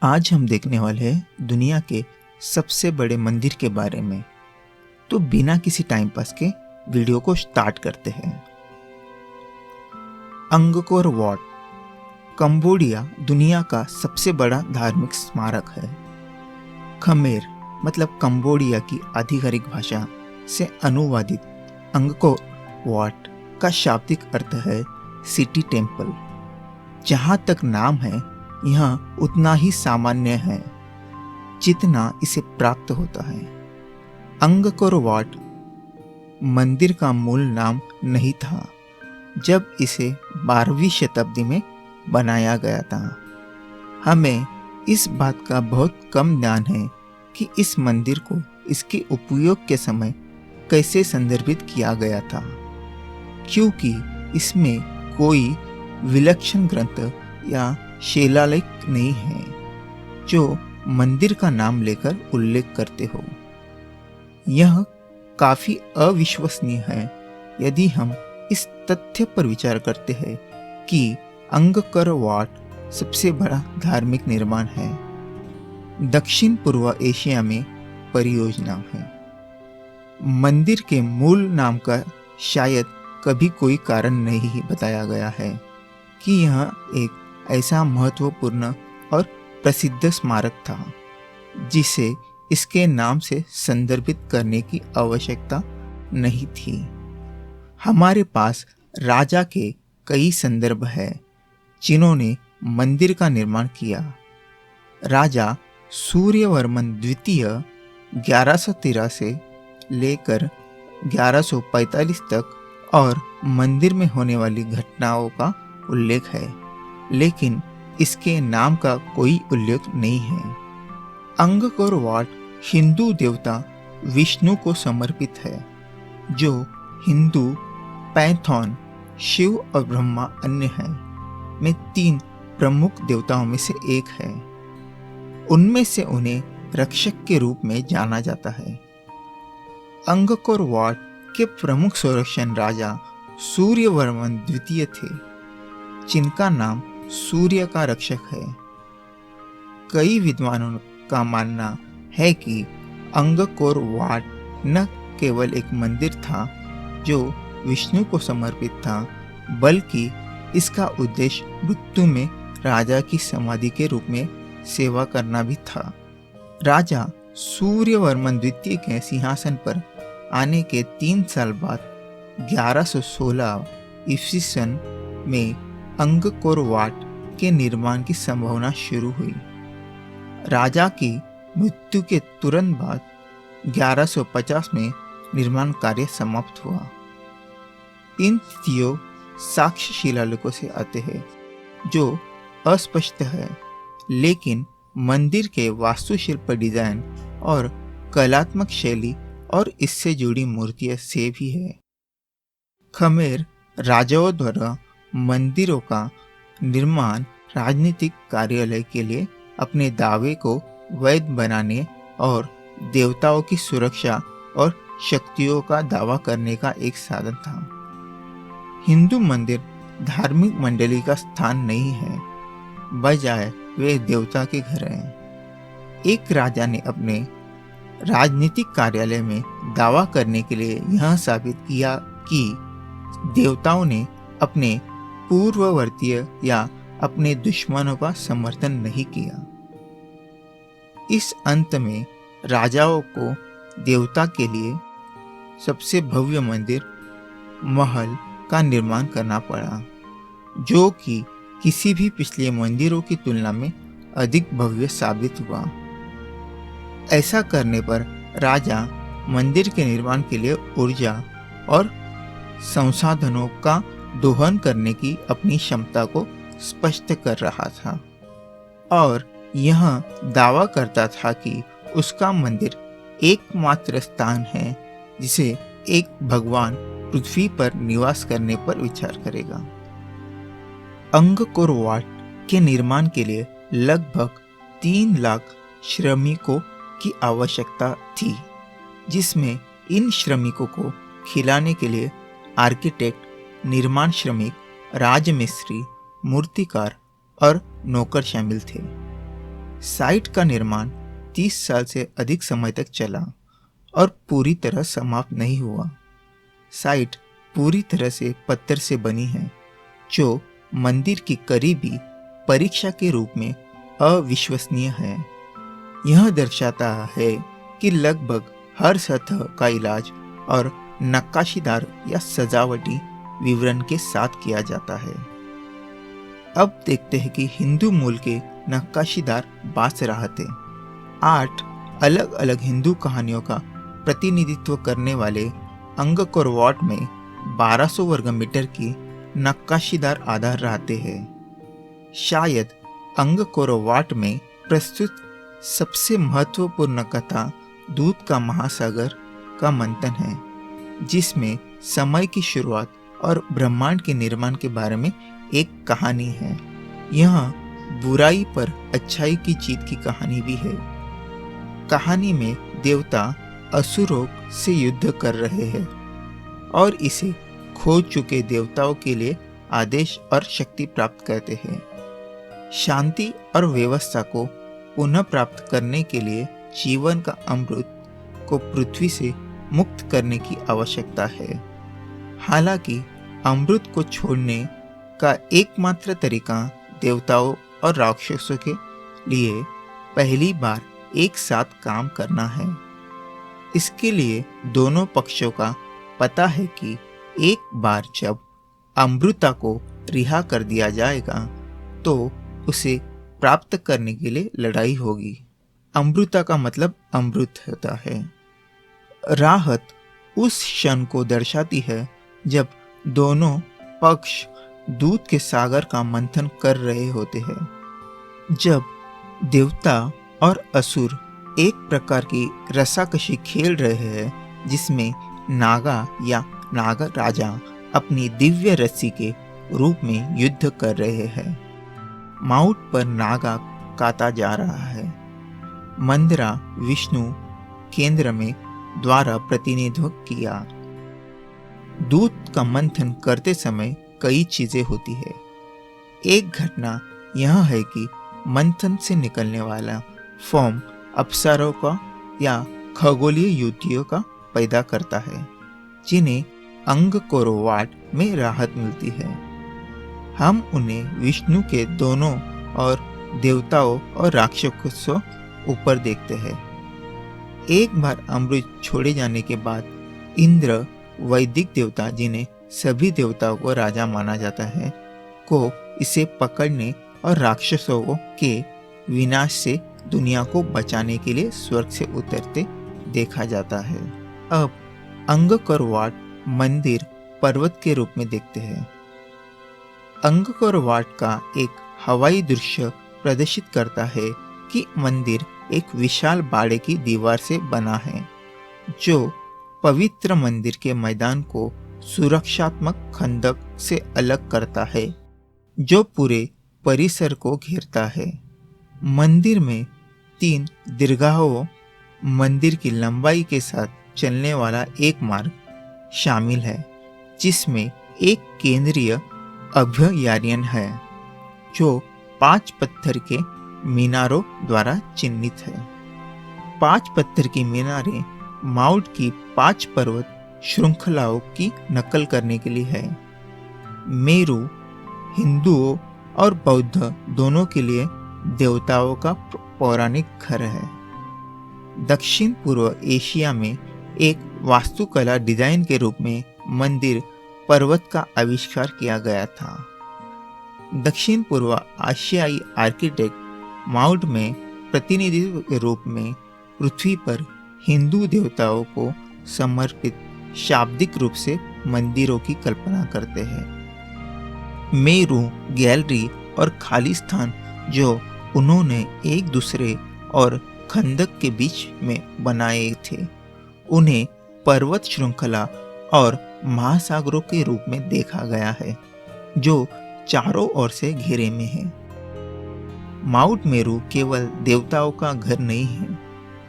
आज हम देखने वाले हैं दुनिया के सबसे बड़े मंदिर के बारे में। तो बिना किसी टाइम पास के वीडियो को स्टार्ट करते हैं। अंगकोर वाट कंबोडिया दुनिया का सबसे बड़ा धार्मिक स्मारक है। खमेर मतलब कंबोडिया की आधिकारिक भाषा से अनुवादित अंगकोर वाट का शाब्दिक अर्थ है सिटी टेम्पल। जहाँ तक नाम है यह उतना ही सामान्य है जितना इसे प्राप्त होता है। अंगकोर वाट मंदिर का मूल नाम नहीं था जब इसे 12वीं शताब्दी में बनाया गया था। हमें इस बात का बहुत कम ज्ञान है कि इस मंदिर को इसके उपयोग के समय कैसे संदर्भित किया गया था, क्योंकि इसमें कोई विलक्षण ग्रंथ या शिलालेख नहीं है जो मंदिर का नाम लेकर उल्लेख करते हो। यह काफी अविश्वसनीय है यदि हम इस तथ्य पर विचार करते हैं कि अंगकोर वाट सबसे बड़ा धार्मिक निर्माण है दक्षिण पूर्व एशिया में परियोजना है। मंदिर के मूल नाम का शायद कभी कोई कारण नहीं बताया गया है कि यह एक ऐसा महत्वपूर्ण और प्रसिद्ध स्मारक था जिसे इसके नाम से संदर्भित करने की आवश्यकता नहीं थी। हमारे पास राजा के कई संदर्भ हैं जिन्होंने मंदिर का निर्माण किया। राजा सूर्यवर्मन द्वितीय 1113 से लेकर 1145 तक और मंदिर में होने वाली घटनाओं का उल्लेख है, लेकिन इसके नाम का कोई उल्लेख नहीं है। अंगकोर वाट हिंदू देवता विष्णु को समर्पित है, जो हिंदू पैंथॉन शिव और ब्रह्मा अन्य है में 3 प्रमुख देवताओं में से एक है। उनमें से उन्हें रक्षक के रूप में जाना जाता है। अंगकोर वाट के प्रमुख संरक्षण राजा सूर्यवर्मन द्वितीय थे, जिनका नाम सूर्य का रक्षक है। कई विद्वानों का मानना है कि अंगकोर वाट न केवल एक मंदिर था जो विष्णु को समर्पित था, बल्कि इसका उद्देश्य मृत्यु में राजा की समाधि के रूप में सेवा करना भी था। राजा सूर्यवर्मन द्वितीय के सिंहासन पर आने के 3 साल बाद 1116 ईस्वी सन में अंगकोर वाट के निर्माण की संभावना शुरू हुई। राजा की मृत्यु के तुरंत बाद 1150 में निर्माण कार्य समाप्त हुआ। इन तिथियों साक्ष्य शिलालेखों से आते हैं जो अस्पष्ट है, लेकिन मंदिर के वास्तुशिल्प डिजाइन और कलात्मक शैली और इससे जुड़ी मूर्तियां से भी है। खमेर राजाओं द्वारा मंदिरों का निर्माण राजनीतिक कार्यालय के लिए अपने दावे को वैध बनाने और देवताओं की सुरक्षा और शक्तियों का दावा करने का एक साधन था। हिंदू मंदिर धार्मिक मंडली का स्थान नहीं है, बजाय वे देवता के घर हैं। एक राजा ने अपने राजनीतिक कार्यालय में दावा करने के लिए यह साबित किया कि देवताओं ने अपने पूर्ववर्तीय या अपने दुश्मनों का समर्थन नहीं किया। इस अंत में राजाओं को देवता के लिए सबसे भव्य मंदिर महल का निर्माण करना पड़ा, जो कि किसी भी पिछले मंदिरों की तुलना में अधिक भव्य साबित हुआ। ऐसा करने पर राजा मंदिर के निर्माण के लिए ऊर्जा और संसाधनों का दोहन करने की अपनी क्षमता को स्पष्ट कर रहा था और यह दावा करता था कि उसका मंदिर एकमात्र स्थान है जिसे एक भगवान पृथ्वी पर निवास करने पर विचार करेगा। अंगकोर वाट के निर्माण के लिए लगभग 3 लाख श्रमिकों की आवश्यकता थी, जिसमें इन श्रमिकों को खिलाने के लिए आर्किटेक्ट, निर्माण श्रमिक, राजमिस्त्री, मूर्तिकार और नौकर शामिल थे। साइट का निर्माण 30 साल से अधिक समय तक चला और पूरी तरह समाप्त नहीं हुआ। साइट पूरी तरह से पत्थर से बनी है, जो मंदिर की करीबी परीक्षा के रूप में अविश्वसनीय है। यह दर्शाता है कि लगभग हर सतह का इलाज और नक्काशीदार या सजावटी विवरण के साथ किया जाता है। अब देखते हैं कि हिंदू मूल के नक्काशीदार बासराहते 8 अलग अलग हिंदू कहानियों का प्रतिनिधित्व करने वाले अंगकोर वाट में 1200 वर्ग मीटर की नक्काशीदार आधार रहते हैं। शायद अंगकोर वाट में प्रस्तुत सबसे महत्वपूर्ण कथा दूध का महासागर का मंथन है, जिसमें समय की शुरुआत और ब्रह्मांड के निर्माण के बारे में एक कहानी है। यह बुराई पर अच्छाई की जीत की कहानी भी है। कहानी में देवता असुरों से युद्ध कर रहे हैं और इसे खो चुके देवताओं के लिए आदेश और शक्ति प्राप्त करते हैं। शांति और व्यवस्था को पुनः प्राप्त करने के लिए जीवन का अमृत को पृथ्वी से मुक्त करने की आवश्यकता है। हालांकि अमृत को छोड़ने का एकमात्र तरीका देवताओं और राक्षसों के लिए पहली बार एक साथ काम करना है। इसके लिए दोनों पक्षों का पता है कि एक बार जब अमृता को रिहा कर दिया जाएगा तो उसे प्राप्त करने के लिए लड़ाई होगी। अमृता का मतलब अमृत होता है। राहत उस क्षण को दर्शाती है जब दोनों पक्ष दूध के सागर का मंथन कर रहे होते हैं। जब देवता और असुर एक प्रकार की रसाकशी खेल रहे हैं, जिसमें नागा या नाग राजा अपनी दिव्य रस्सी के रूप में युद्ध कर रहे हैं। माउट पर नागा काटा जा रहा है। मंदरा विष्णु केंद्र में द्वारा प्रतिनिधित्व किया। दूध का मंथन करते समय कई चीजें होती है। एक घटना यह है कि मंथन से निकलने वाला फोम अप्सरों का या खगोलीय युतियों का पैदा करता है, जिन्हें अंगकोर वाट में राहत मिलती है। हम उन्हें विष्णु के दोनों और देवताओं और राक्षसों ऊपर देखते हैं। एक बार अमृत छोड़े जाने के बाद इंद्र वैदिक देवता, जिन्हें सभी देवताओं को राजा माना जाता है, को इसे पकड़ने और राक्षसों के विनाश से दुनिया को बचाने के लिए स्वर्ग से उतरते देखा जाता है। अब अंगकोर वाट मंदिर पर्वत के रूप में देखते हैं। अंगकोर वाट का एक हवाई दृश्य प्रदर्शित करता है कि मंदिर एक विशाल बाड़े की दीवार से बना है, जो पवित्र मंदिर के मैदान को सुरक्षात्मक खंडक से अलग करता है, जो पूरे परिसर को घेरता है। मंदिर में 3 दीर्घाओं, मंदिर की लंबाई के साथ चलने वाला एक मार्ग शामिल है, जिसमें एक केंद्रीय अभयारण्य है, जो 5 पत्थर के मीनारों द्वारा चिन्हित है। 5 पत्थर की मीनारें माउंट की 5 पर्वत श्रृंखलाओं की नकल करने के लिए है। मेरू हिंदुओं और बौद्ध दोनों के लिए देवताओं का पौराणिक घर है। दक्षिण पूर्व एशिया में एक वास्तुकला डिजाइन के रूप में मंदिर पर्वत का आविष्कार किया गया था। दक्षिण पूर्व एशियाई आर्किटेक्ट माउंट में प्रतिनिधित्व के रूप में पृथ्वी पर हिंदू देवताओं को समर्पित शाब्दिक रूप से मंदिरों की कल्पना करते हैं। मेरू गैलरी और खाली स्थान जो उन्होंने एक दूसरे और खंडक के बीच में बनाए थे, उन्हें पर्वत श्रृंखला और महासागरों के रूप में देखा गया है, जो चारों ओर से घेरे में है। माउंट मेरू केवल देवताओं का घर नहीं है,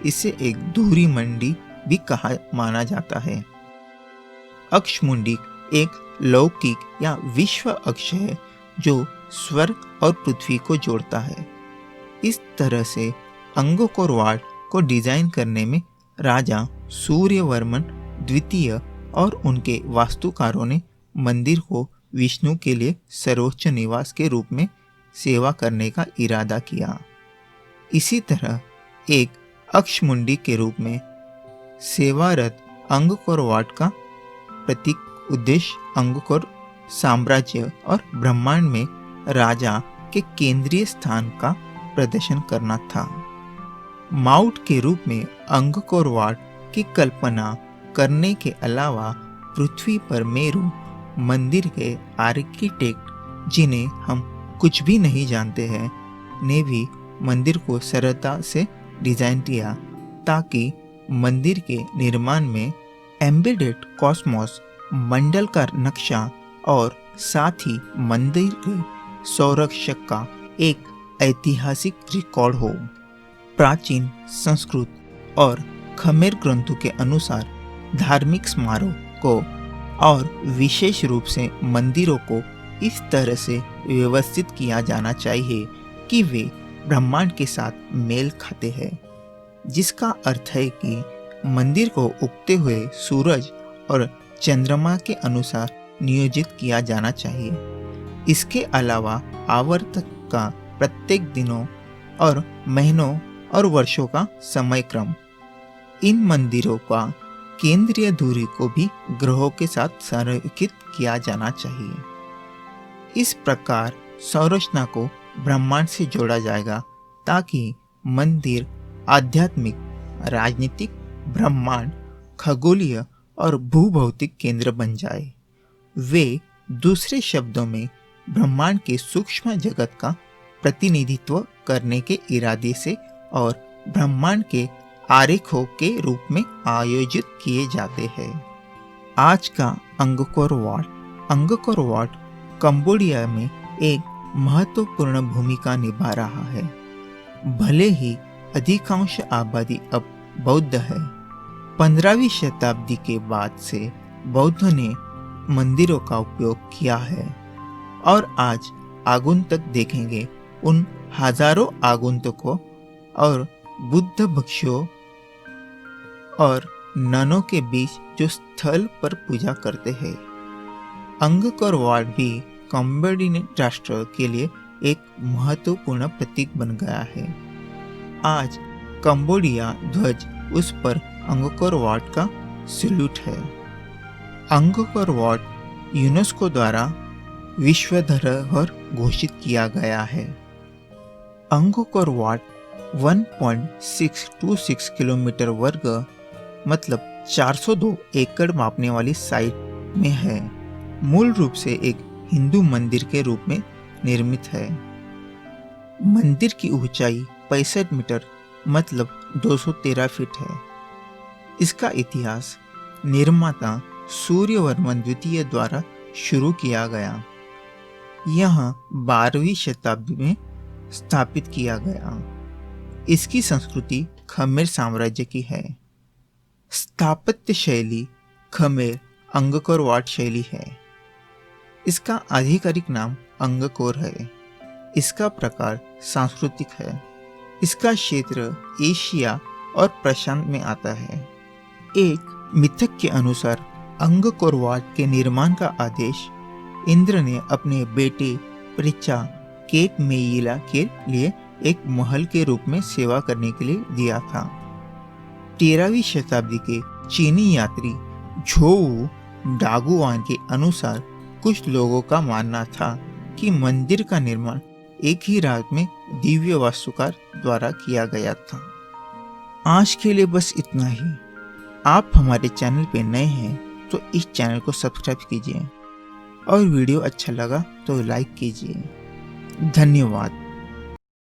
इसे एक धूरी मंडी भी कहा माना जाता है। अक्षमुंडी एक लौकिक या विश्व अक्ष है, जो स्वर्ग और पृथ्वी को जोड़ता है। इस तरह से अंगकोर वाट को डिजाइन करने में राजा सूर्यवर्मन द्वितीय और उनके वास्तुकारों ने मंदिर को विष्णु के लिए सर्वोच्च निवास के रूप में सेवा करने का इरादा किया। इसी तरह एक अक्षमुंडी के रूप में सेवारत अंगकोर वाट का प्रतीक उद्देश्य अंगकोर साम्राज्य और ब्रह्मांड में राजा के केंद्रीय स्थान का प्रदर्शन करना था। माउट के रूप में अंगकोर वाट की कल्पना करने के अलावा पृथ्वी पर मेरू मंदिर के आर्किटेक्ट, जिन्हें हम कुछ भी नहीं जानते हैं, ने भी मंदिर को सरलता से डिजाइन किया ताकि मंदिर के निर्माण में एम्बेडेड कॉस्मोस मंडल का नक्शा और साथ ही मंदिर के संरक्षक का एक ऐतिहासिक रिकॉर्ड हो। प्राचीन संस्कृत और खमेर ग्रंथों के अनुसार धार्मिक स्मारकों और विशेष रूप से मंदिरों को इस तरह से व्यवस्थित किया जाना चाहिए कि वे ब्रह्मांड के साथ मेल खाते हैं, जिसका अर्थ है कि मंदिर को उगते हुए सूरज और चंद्रमा के अनुसार नियोजित किया जाना चाहिए। इसके अलावा आवर्तक का प्रत्येक दिनों और महीनों और वर्षों का समय क्रम, इन मंदिरों का केंद्रीय दूरी को भी ग्रहों के साथ संरेखित किया जाना चाहिए। इस प्रकार संरचना को ब्रह्मांड से जोड़ा जाएगा ताकि मंदिर आध्यात्मिक, राजनीतिक, ब्रह्मांड, खगोलीय और भूभौतिक केंद्र बन जाए। वे दूसरे शब्दों में ब्रह्मांड के सूक्ष्म जगत का प्रतिनिधित्व करने के इरादे से और ब्रह्मांड के आरेखों के रूप में आयोजित किए जाते हैं। आज का अंगकोर वाट कंबोडिया में एक महत्वपूर्ण भूमिका निभा रहा है। भले ही अधिकांश आबादी अब बौद्ध है, 15वीं शताब्दी के बाद से बौद्ध ने मंदिरों का उपयोग किया है और आज आगंतुक देखेंगे उन हजारों आगंतुकों और बुद्ध भिक्षुओं और ननों के बीच जो स्थल पर पूजा करते हैं। अंगकोर वाट भी कंबोडियन राष्ट्र के लिए एक महत्वपूर्ण प्रतीक बन गया है। आज कंबोडिया ध्वज उस पर अंगकोर वाट का सैल्यूट है। अंगकोर वाट यूनेस्को द्वारा विश्व धरोहर घोषित किया गया है। अंगकोर वाट 1.626 किलोमीटर वर्ग मतलब 402 एकड़ मापने वाली साइट में है। मूल रूप से एक हिंदू मंदिर के रूप में निर्मित है। मंदिर की ऊंचाई 65 मीटर मतलब 213 फीट है। इसका इतिहास निर्माता सूर्यवर्मन द्वितीय द्वारा शुरू किया गया। यह 12वीं शताब्दी में स्थापित किया गया। इसकी संस्कृति खमेर साम्राज्य की है। स्थापत्य शैली खमेर अंगकोर वाट शैली है। इसका आधिकारिक नाम अंगकोर है। इसका प्रकार सांस्कृतिक है। इसका क्षेत्र एशिया और प्रशांत में आता है। एक मिथक के अनुसार अंगकोर वाट के निर्माण का आदेश इंद्र ने अपने बेटे परीक्षा केट मेयिला के लिए एक महल के रूप में सेवा करने के लिए दिया था। 13वीं शताब्दी के चीनी यात्री झोऊ डागुआन के अनुसार कुछ लोगों का मानना था कि मंदिर का निर्माण एक ही रात में दिव्य वास्तुकार द्वारा किया गया था। आज के लिए बस इतना ही। आप हमारे चैनल पे नए हैं तो इस चैनल को सब्सक्राइब कीजिए और वीडियो अच्छा लगा तो लाइक कीजिए। धन्यवाद।